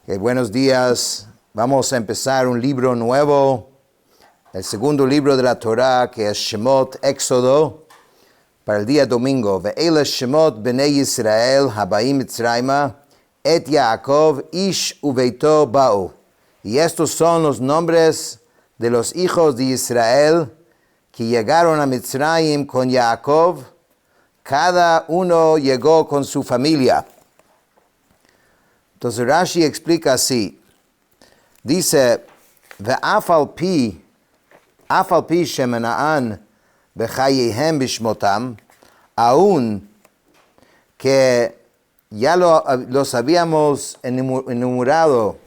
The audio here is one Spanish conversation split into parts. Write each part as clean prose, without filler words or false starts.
Buenos días. Vamos a empezar un libro nuevo, el segundo libro de la Torah, que es Shemot, Éxodo, para el día domingo. Ve'ele Shemot Bnei Yisrael Habaim Mitzrayma et Yaakov Ish Uveito Ba'u. Y estos son los nombres de los hijos de Israel que llegaron a Mitzrayim con Yaakov. Cada uno llegó con su familia. Entonces Rashi explica así. Dice, Ve'af al pi shemena'an bechayehem bishmotam, aún que ya los habíamos enumerado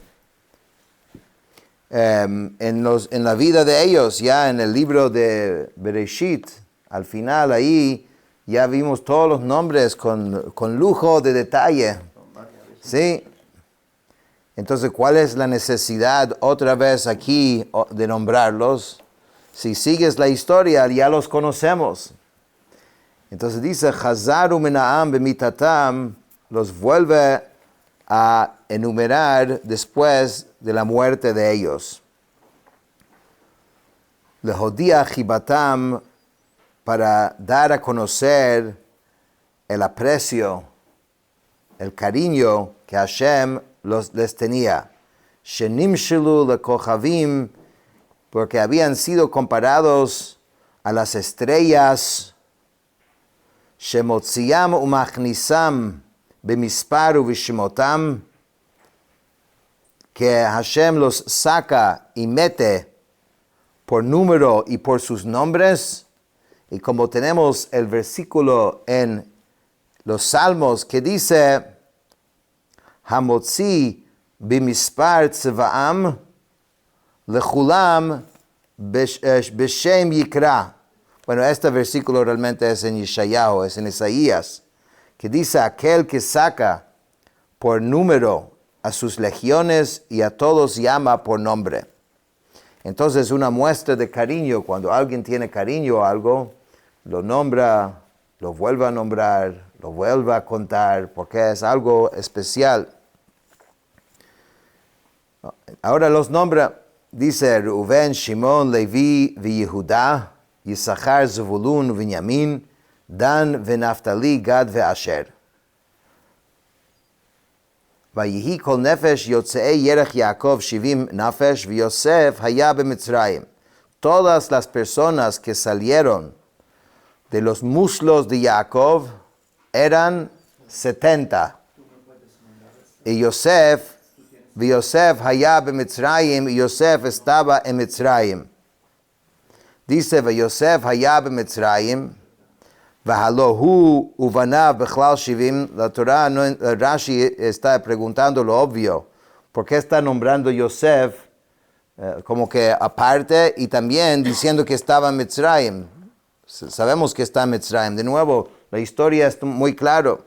en la vida de ellos, ya en el libro de Bereshit, al final ahí ya vimos todos los nombres con lujo de detalle. ¿Sí? Entonces, ¿cuál es la necesidad otra vez aquí de nombrarlos? Si sigues la historia, ya los conocemos. Entonces dice, Chazaru mena'am bemitatam, los vuelve a enumerar después de la muerte de ellos. Lehodia chibatam, para dar a conocer el aprecio, el cariño que Hashem les tenía. Shenimshelu lekochavim, porque habían sido comparados a las estrellas. Shemotziam umachnisam bemispar uvishmotam, que Hashem los saca y mete por número y por sus nombres. Y como tenemos el versículo en los Salmos que dice, Hamotzi bimispar tzvaam lechulam beshem yikra. Bueno, este versículo realmente es en Yeshayahu, es en Isaías, que dice aquel que saca por número a sus legiones y a todos llama por nombre. Entonces, una muestra de cariño, cuando alguien tiene cariño a algo, lo nombra, lo vuelve a nombrar, lo vuelve a contar, porque es algo especial. Ahora los nombra, dice Reuven, Shimon, Levi, Yehuda, Yisachar, Zevulun, Binyamin, Dan, Naftali, Gad, Asher. Vayihi kol nefesh yotzei yerech Yaakov shivim nafesh, Yosef haya b'Mitzrayim. Todas las personas que salieron de los muslos de Jacob eran 70. Y Yosef haya b'Mitzrayim, y Yosef estaba en Mitzrayim. Dice, Yosef haya b'Mitzrayim, v'halohu uvanav b'chlal shivim. La Torah, Rashi está preguntando lo obvio. ¿Por qué está nombrando Yosef como que aparte y también diciendo que estaba en Mitzrayim? Sabemos que está en Mitzrayim. De nuevo, la historia es muy clara.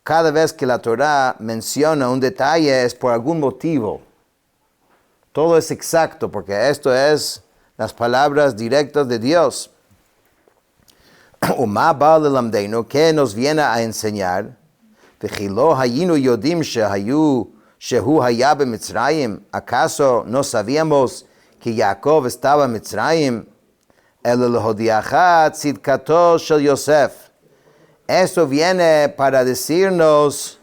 Cada vez que la Torah menciona un detalle es por algún motivo. Todo es exacto porque esto es las palabras directas de Dios. Uma ba lelamdeinu, que nos viene a enseñar. V'chilo hayinu yodim shehu haya b'Mitzrayim. ¿Acaso no sabíamos que Jacob estaba en Mitzrayim? El lehodiacha tzidkato shel Yosef. Eso viene para decirnos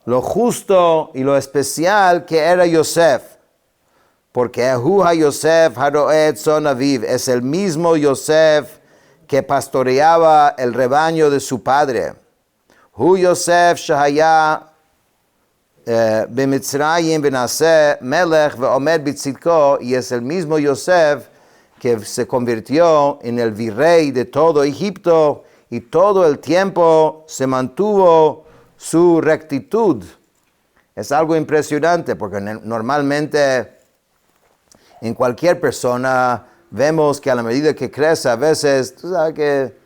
lo justo y lo especial que era Yosef. Porque Hu ha-Yosef haroet son aviv. Es el mismo Yosef que pastoreaba el rebaño de su padre. Hu Yosef shahaya b'Mitzrayim v'naseh melech v'omed b'tzidko. Y es el mismo Yosef que se convirtió en el virrey de todo Egipto y todo el tiempo se mantuvo su rectitud. Es algo impresionante porque normalmente en cualquier persona vemos que a la medida que crece a veces, tú sabes que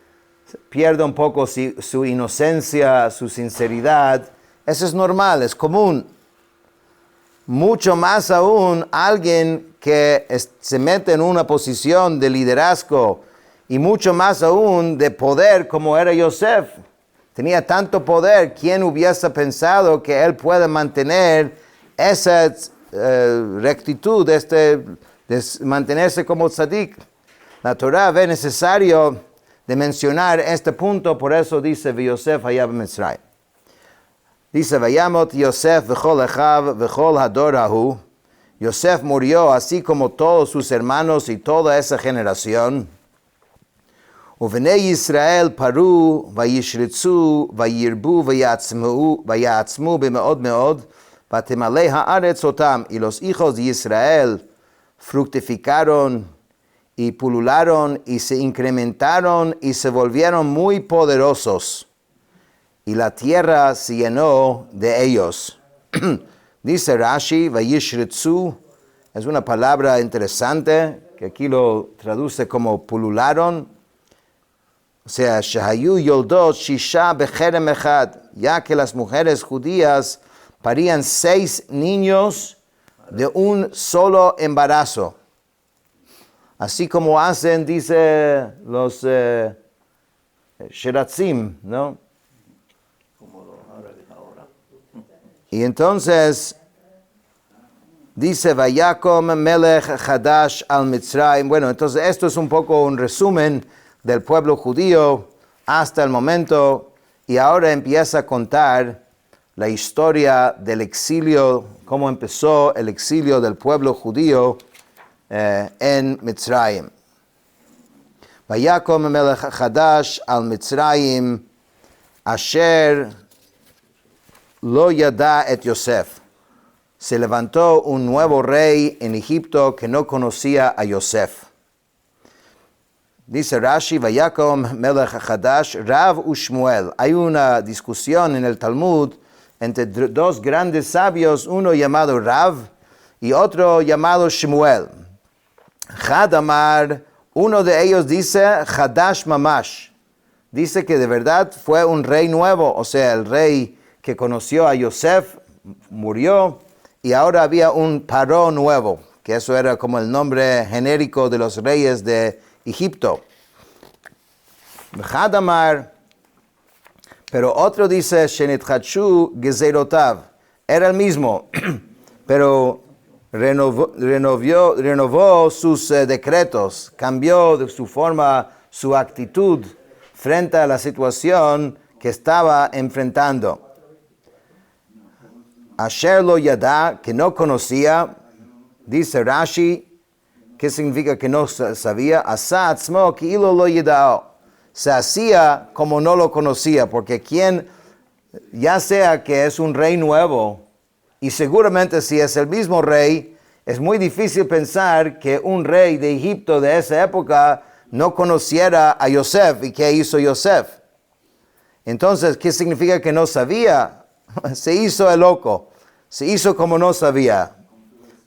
pierde un poco su inocencia, su sinceridad. Eso es normal, es común. Mucho más aún alguien que se mete en una posición de liderazgo y mucho más aún de poder como era Yosef. Tenía tanto poder, ¿quién hubiese pensado que él puede mantener esa rectitud, de mantenerse como tzadik. La Torah ve necesario de mencionar este punto, por eso dice, Yosef haya b'Mitzrayim. Dice, Vayamot Yosef v'chol echav v'chol hador hahu. Yosef murió así como todos sus hermanos y toda esa generación. Uvenei Yisrael paru vayishritzu vayirbu vayatzmu b'meod meod v'temalei haaretz otam. Y los hijos de Israel fructificaron y pulularon y se incrementaron y se volvieron muy poderosos. Y la tierra se llenó de ellos. Dice Rashi, vayishritzu, es una palabra interesante, que aquí lo traduce como pulularon. O sea, shahayu yoldot shisha becherem echad, ya que las mujeres judías parían 6 niños de un solo embarazo. Así como hacen, dice los sheratzim, ¿no? Y entonces dice Vayakom Melech Hadash al Mitzrayim. Bueno, entonces esto es un poco un resumen del pueblo judío hasta el momento, y ahora empieza a contar la historia del exilio, cómo empezó el exilio del pueblo judío en Mitzrayim. Vayakom Melech Hadash al Mitzrayim asher lo yada et Yosef. Se levantó un nuevo rey en Egipto que no conocía a Yosef. Dice Rashi, Vayakom Melech Hadash, Rav u Shmuel. Hay una discusión en el Talmud entre dos grandes sabios, uno llamado Rav y otro llamado Shmuel. Hadamar, uno de ellos dice Hadash Mamash. Dice que de verdad fue un rey nuevo, o sea, el rey que conoció a Yosef murió y ahora había un Paró nuevo, que eso era como el nombre genérico de los reyes de Egipto. Hadamar, pero otro dice Shenitchachu Gezerotav, era el mismo, pero renovó sus decretos, cambió de su forma, su actitud frente a la situación que estaba enfrentando. Asher lo yada, que no conocía, dice Rashi, ¿qué significa que no sabía? Asa atzmo ki ilo lo yadao. Se hacía como no lo conocía, porque quien, ya sea que es un rey nuevo, y seguramente si es el mismo rey, es muy difícil pensar que un rey de Egipto de esa época no conociera a Yosef. ¿Y qué hizo Yosef? Entonces, ¿qué significa que no sabía? Se hizo el loco, se hizo como no sabía.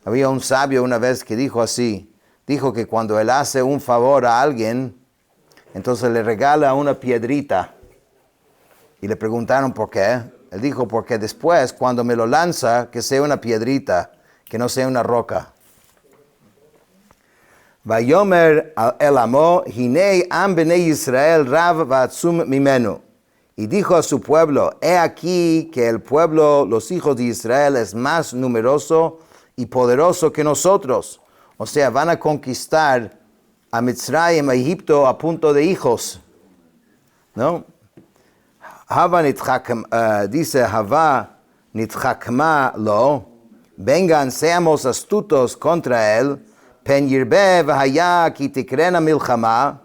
Había un sabio una vez que dijo así, dijo que cuando él hace un favor a alguien, entonces le regala una piedrita. Y le preguntaron por qué. Él dijo, porque después, cuando me lo lanza, que sea una piedrita, que no sea una roca. Vayomer el amo, hinei am bnei Israel rav va'atzum mimenu. Y dijo a su pueblo, he aquí que el pueblo, los hijos de Israel, es más numeroso y poderoso que nosotros. O sea, van a conquistar a Mitzrayim, a Egipto, a punto de hijos. ¿No? Dice Hava nitchakma lo, vengan, seamos astutos contra él, pen yirbe v'haya ki tikrena milchama,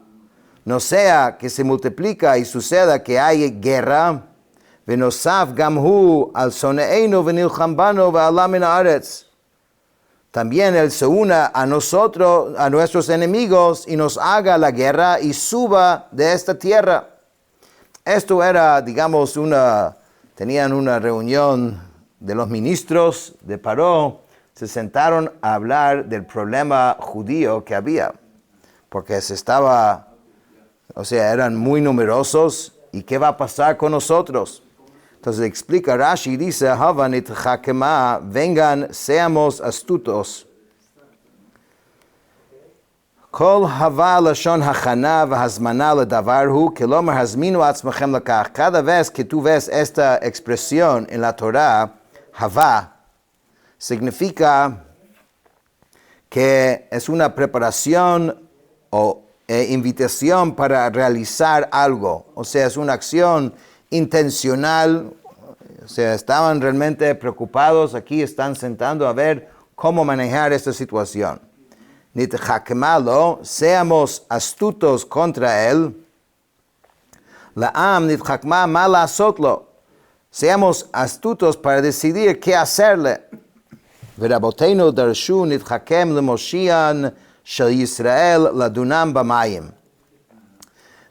no sea que se multiplica y suceda que hay guerra, v'nosaf gamhu al soneinu v'nilcham banu v'ala min haaretz. También él se una a nosotros, a nuestros enemigos, y nos haga la guerra y suba de esta tierra. Esto era, digamos, tenían una reunión de los ministros de Paró, se sentaron a hablar del problema judío que había, porque eran muy numerosos, y qué va a pasar con nosotros. Entonces explica Rashi, dice, Havanit Hakema, vengan, seamos astutos. Kol hava lashon hachana v'hazmana ledavarhu, kelomar hazminu atzmachem lakach. Cada vez que tú ves esta expresión en la Torah, hava, significa que es una preparación o invitación para realizar algo. O sea, es una acción intencional. O sea, estaban realmente preocupados. Aquí están sentando a ver cómo manejar esta situación. Nitchakmalo, seamos astutos contra él. La'am nitchakma ma la'asotlo. Seamos astutos para decidir qué hacerle. V'raboteinu darshu nitchakem lemoshian shel Yisrael ladunam b'mayim.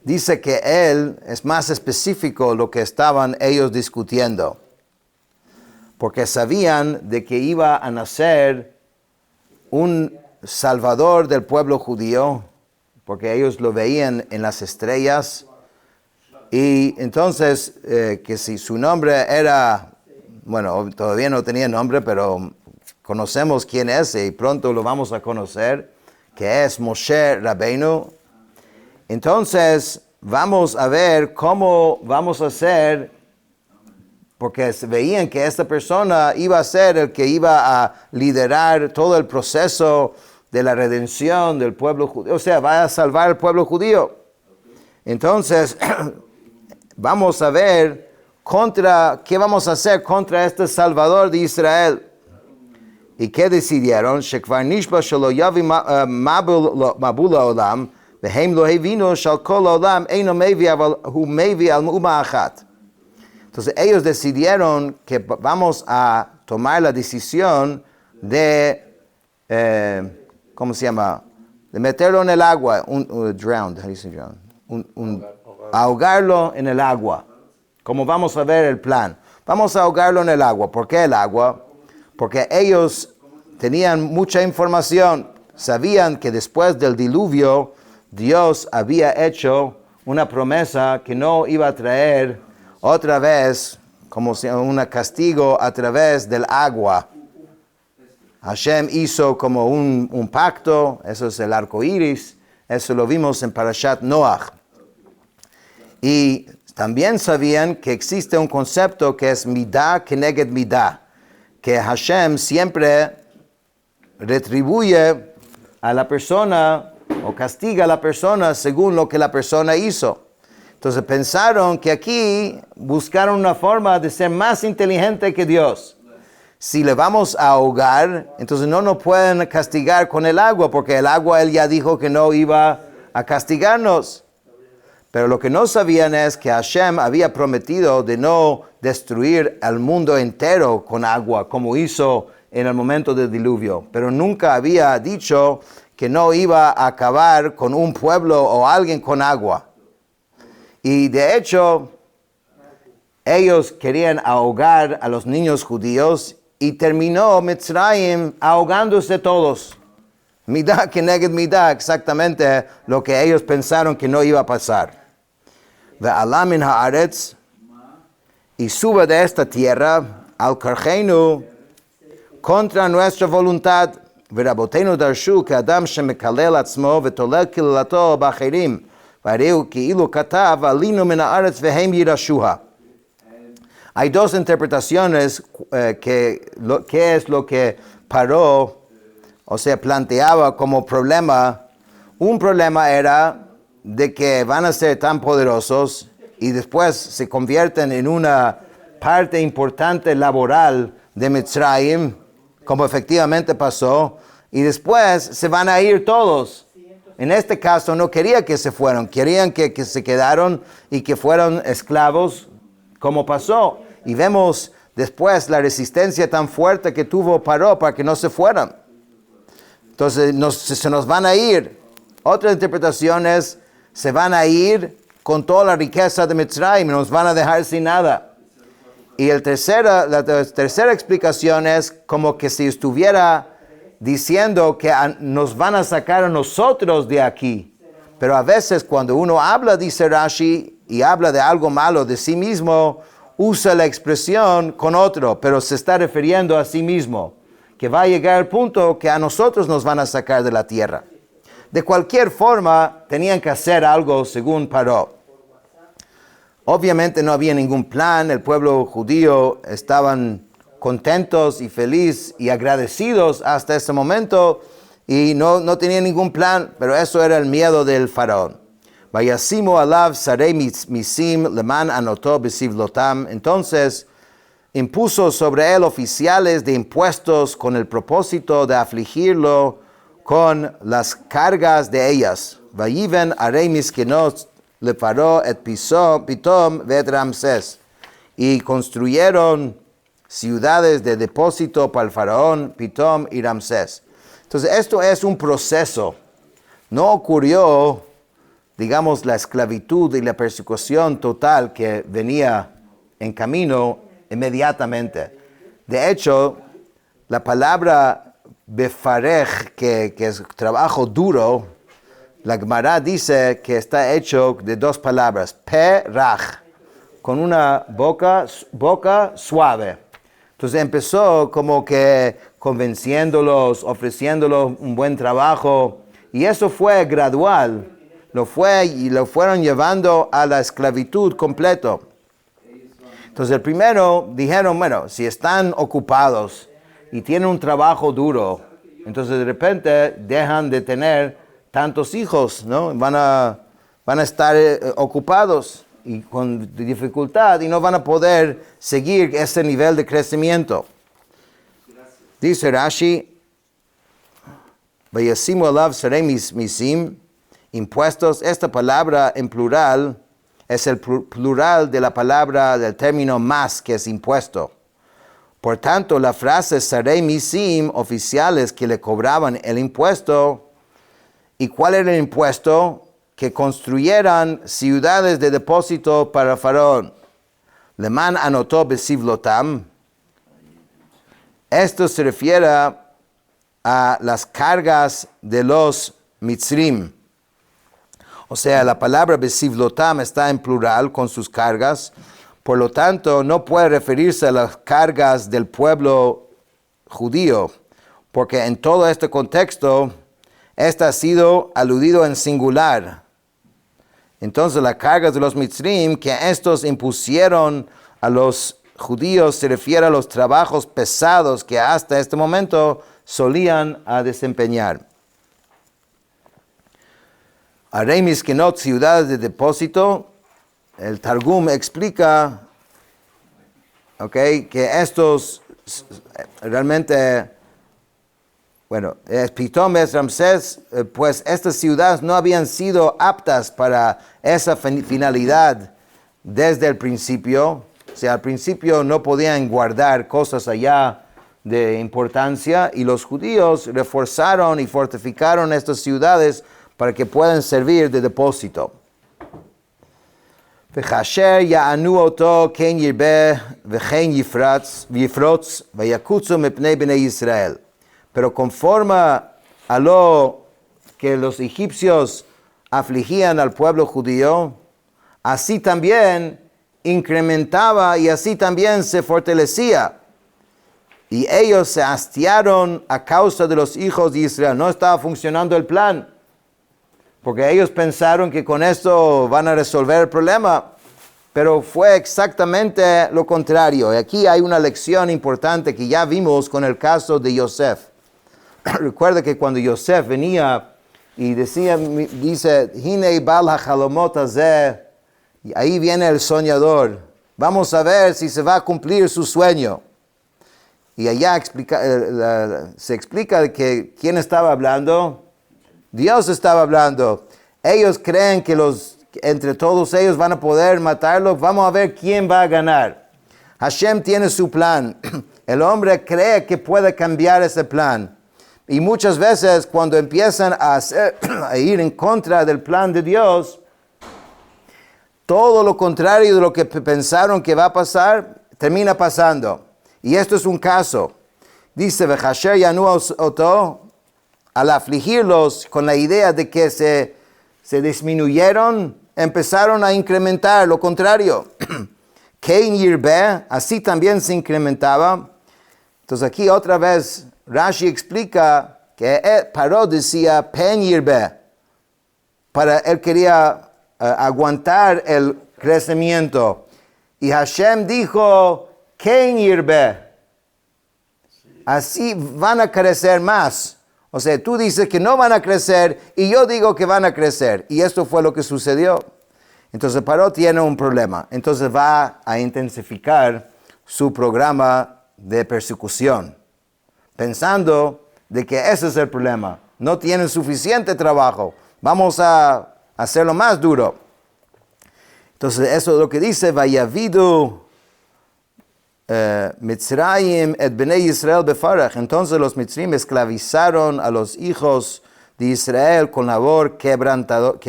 Dice que él es más específico lo que estaban ellos discutiendo, porque sabían de que iba a nacer un salvador del pueblo judío, porque ellos lo veían en las estrellas, y entonces que si su nombre era, bueno, todavía no tenía nombre, pero conocemos quién es y pronto lo vamos a conocer, que es Moshe Rabbeinu. Entonces vamos a ver cómo vamos a hacer, porque veían que esta persona iba a ser el que iba a liderar todo el proceso de la redención del pueblo judío, o sea, va a salvar al pueblo judío. Entonces, vamos a ver qué vamos a hacer contra este Salvador de Israel. ¿Y qué decidieron? Shekvar nishba shelo yavi mabul olam, vehem lo hevino shal kol olam eino mevi aval hu mevi al uma achat. Entonces ellos decidieron que vamos a tomar la decisión de, ¿cómo se llama? De meterlo en el agua, drowned, how do you say drowned? Ahogarlo en el agua. Como vamos a ver el plan. Vamos a ahogarlo en el agua. ¿Por qué el agua? Porque ellos tenían mucha información. Sabían que después del diluvio, Dios había hecho una promesa que no iba a traer otra vez, como un castigo a través del agua. Hashem hizo como un pacto, eso es el arco iris, eso lo vimos en Parashat Noach. Y también sabían que existe un concepto que es midah keneged midah, que Hashem siempre retribuye a la persona o castiga a la persona según lo que la persona hizo. Entonces pensaron que aquí buscaron una forma de ser más inteligente que Dios. Si le vamos a ahogar, entonces no nos pueden castigar con el agua, porque el agua Él ya dijo que no iba a castigarnos. Pero lo que no sabían es que Hashem había prometido de no destruir al mundo entero con agua, como hizo en el momento del diluvio. Pero nunca había dicho que no iba a acabar con un pueblo o alguien con agua. Y de hecho, ellos querían ahogar a los niños judíos y terminó Mitzrayim ahogándose todos. Midah keneged midah, exactamente lo que ellos pensaron que no iba a pasar. Ve'ala min haaretz, y sube de esta tierra al karcheinu contra nuestra voluntad. Ve'raboteinu darshu que Adam shemekalel atzmo ve'tolel kilelato b'acherim. Hay dos interpretaciones qué es lo que Paró, o sea, planteaba como problema. Un problema era de que van a ser tan poderosos y después se convierten en una parte importante laboral de Mitzrayim, como efectivamente pasó, y después se van a ir todos. En este caso no quería que se fueran, querían que se quedaron y que fueran esclavos, como pasó. Y vemos después la resistencia tan fuerte que tuvo Paró para que no se fueran. Entonces se nos van a ir. Otra interpretación es, se van a ir con toda la riqueza de Mitzrayim, nos van a dejar sin nada. Y la tercera explicación es como que si estuviera diciendo que nos van a sacar a nosotros de aquí. Pero a veces cuando uno habla, dice Rashi, y habla de algo malo de sí mismo, usa la expresión con otro, pero se está refiriendo a sí mismo, que va a llegar el punto que a nosotros nos van a sacar de la tierra. De cualquier forma, tenían que hacer algo según Paró. Obviamente no había ningún plan, el pueblo judío estaban contentos y felices y agradecidos hasta ese momento y no tenían ningún plan, pero eso era el miedo del faraón. Vayasimu alav sarei misim leman anotó besivlotam. Entonces impuso sobre él oficiales de impuestos con el propósito de afligirlo con las cargas de ellas. Vayiven arei miskenot le paró et pitom vet Ramsés. Y construyeron ciudades de depósito para el faraón, Pitom y Ramsés. Entonces esto es un proceso. No ocurrió, digamos, la esclavitud y la persecución total que venía en camino inmediatamente. De hecho, la palabra befarej, que es trabajo duro, la Gemara dice que está hecho de dos palabras, peraj, con una boca suave. Entonces empezó como que convenciéndolos, ofreciéndolos un buen trabajo, y eso fue gradual, lo fueron llevando a la esclavitud completo. Entonces el primero dijeron, bueno, si están ocupados y tienen un trabajo duro, entonces de repente dejan de tener tantos hijos, ¿no? Van a estar ocupados y con dificultad y no van a poder seguir ese nivel de crecimiento. Dice Rashi, Vayasimu alav sarei misim, impuestos. Esta palabra en plural es el plural de la palabra del término más, que es impuesto. Por tanto, la frase sarei misim, oficiales que le cobraban el impuesto. ¿Y cuál era el impuesto? Que construyeran ciudades de depósito para el faraón. Leman anotó besivlotam. Esto se refiere a las cargas de los mitzrim. O sea, la palabra besivlotam está en plural con sus cargas. Por lo tanto, no puede referirse a las cargas del pueblo judío, porque en todo este contexto, este ha sido aludido en singular. Entonces, las cargas de los mitzrim que estos impusieron a los judíos se refiere a los trabajos pesados que hasta este momento solían a desempeñar. Arei miskenot, ciudades de depósito. El Targum explica, que estos realmente, Pitom es Ramsés, pues estas ciudades no habían sido aptas para esa finalidad desde el principio. O sea, al principio no podían guardar cosas allá de importancia y los judíos reforzaron y fortificaron estas ciudades para que puedan servir de depósito. וכאשר יענו אותו כן ירבה וכן יפרוץ ויקוצו מפני בני ישראל. Pero conforme a lo que los egipcios afligían al pueblo judío, así también incrementaba y así también se fortalecía. Y ellos se hastiaron a causa de los hijos de Israel. No estaba funcionando el plan, porque ellos pensaron que con esto van a resolver el problema, pero fue exactamente lo contrario. Y aquí hay una lección importante que ya vimos con el caso de Yosef. Recuerda que cuando Yosef venía y dice, Hine bal hachalomot hazeh, y ahí viene el soñador, vamos a ver si se va a cumplir su sueño. Y allá se explica que ¿quién estaba hablando? Dios estaba hablando. Ellos creen que entre todos ellos van a poder matarlo. Vamos a ver quién va a ganar. Hashem tiene su plan. El hombre cree que puede cambiar ese plan. Y muchas veces cuando empiezan a ir en contra del plan de Dios, todo lo contrario de lo que pensaron que va a pasar, termina pasando. Y esto es un caso. Dice, Vechasher yanu oto, al afligirlos con la idea de que se disminuyeron, empezaron a incrementar, lo contrario. Kein yirbe, así también se incrementaba. Entonces aquí otra vez Rashi explica que Paró decía pen yirbe. Él quería aguantar el crecimiento. Y Hashem dijo Kein yirbe. así van a crecer más. O sea, tú dices que no van a crecer y yo digo que van a crecer. Y esto fue lo que sucedió. Entonces Paró tiene un problema. Entonces va a intensificar su programa de persecución, pensando de que ese es el problema. No tienen suficiente trabajo. Vamos a hacerlo más duro. Entonces eso es lo que dice, Vayavidu Mitzrayim et Bnei Israel befarach. Entonces los Mitzrim esclavizaron a los hijos de Israel con labor quebrantadora.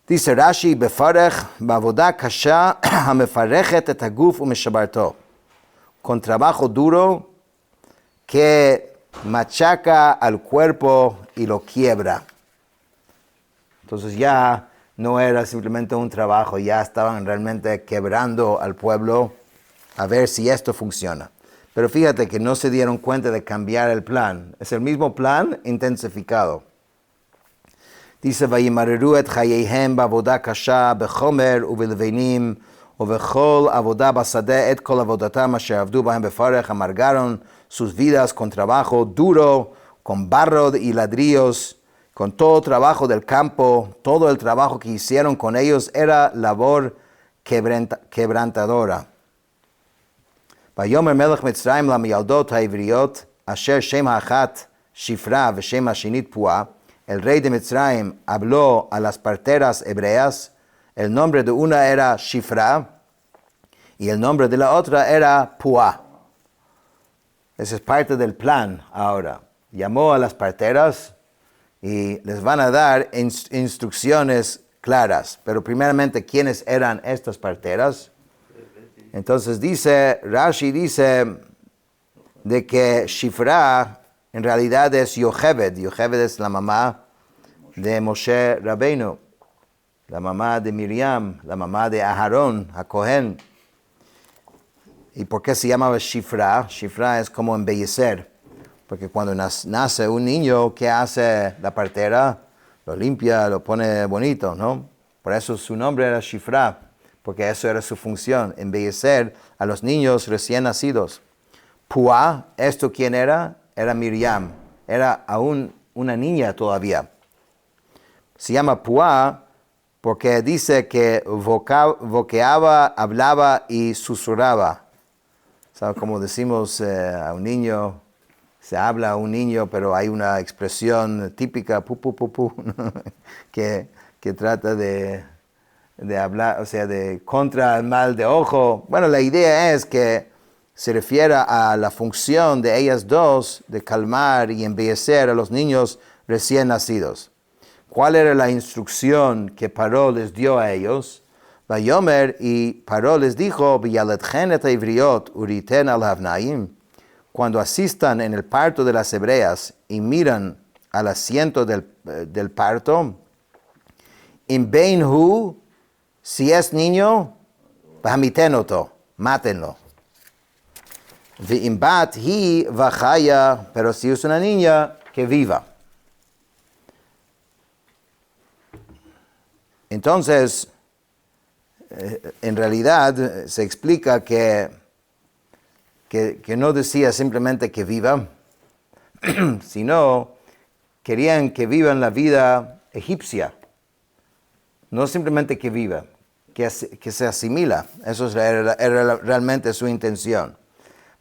Dice Rashi, befarach, bavoda kasha, hamefarechet et haguf umeshabarto. Con trabajo duro que machaca al cuerpo y lo quiebra. Entonces ya no era simplemente un trabajo, ya estaban realmente quebrando al pueblo a ver si esto funciona. Pero fíjate que no se dieron cuenta de cambiar el plan. Es el mismo plan intensificado. Dice, Vayimareru et chayeihem ba'avoda kasha bechomer ubelvenim ubechol avoda basadeh et kol avodatam asher avdu bahem befarech. Amargaron sus vidas con trabajo duro, con barro y ladrillos, con todo trabajo del campo. Todo el trabajo que hicieron con ellos era labor quebrantadora. Vayomer melech Mitzrayim lamiyaldot ha'ivriot asher shem ha'achat Shifra v'shem ha'shinit Pua. El rey de Mitzrayim habló a las parteras hebreas. El nombre de una era Shifra y el nombre de la otra era Pua. Esa es parte del plan ahora. Llamó a las parteras y les van a dar instrucciones claras. Pero primeramente, ¿quiénes eran estas parteras? Entonces Rashi dice de que Shifra en realidad es Yocheved. Yocheved es la mamá de Moshe Rabbeinu, la mamá de Miriam, la mamá de Aharón, a Cohen. ¿Y por qué se llamaba Shifra? Shifra es como embellecer. Porque cuando nace un niño, ¿qué hace la partera? Lo limpia, lo pone bonito, ¿no? Por eso su nombre era Shifra, porque eso era su función, embellecer a los niños recién nacidos. Pua, ¿esto quién era? Era Miriam, era aún una niña todavía. Se llama Pua porque dice que voqueaba, hablaba y susurraba. ¿Sabe? Como decimos a un niño, se habla a un niño, pero hay una expresión típica, pu, pu, pu, pu, que trata de hablar, o sea, de contra el mal de ojo. Bueno, la idea es que se refiere a la función de ellas dos de calmar y embellecer a los niños recién nacidos. ¿Cuál era la instrucción que Paró les dio a ellos? Vayomer, y Paró les dijo, V'yaletchen et ha'ivriot uriten al havnaim. Cuando asistan en el parto de las hebreas y miran al asiento del parto, in bein hu, si es niño, v'hamitenoto, mátenlo. V'imbat hi v'chaya, pero si es una niña, que viva. Entonces, en realidad se explica que no decía simplemente que viva, sino querían que vivan la vida egipcia. No simplemente que viva, que se asimila. Eso era realmente su intención.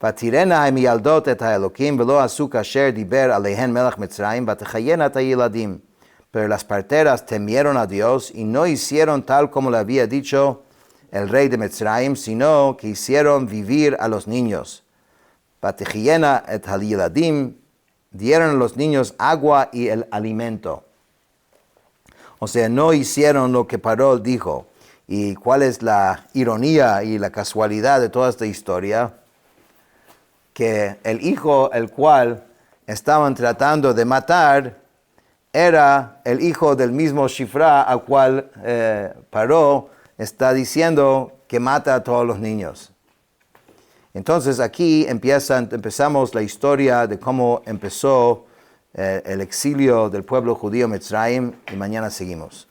ותראינה המילדות את האלוקים ולא עשו כאשר דיבר עליהן מלך מצרים ותחיינה את הילדים. Pero las parteras temieron a Dios y no hicieron tal como le había dicho el rey de Mitzrayim, sino que hicieron vivir a los niños. ותחיינה את הילדים, dieron a los niños agua y el alimento. O sea, no hicieron lo que Paró dijo. ¿Y cuál es la ironía y la casualidad de toda esta historia? Que el hijo el cual estaban tratando de matar era el hijo del mismo Shifra al cual Paró está diciendo que mata a todos los niños. Entonces aquí empezamos la historia de cómo empezó el exilio del pueblo judío Mitzrayim y mañana seguimos.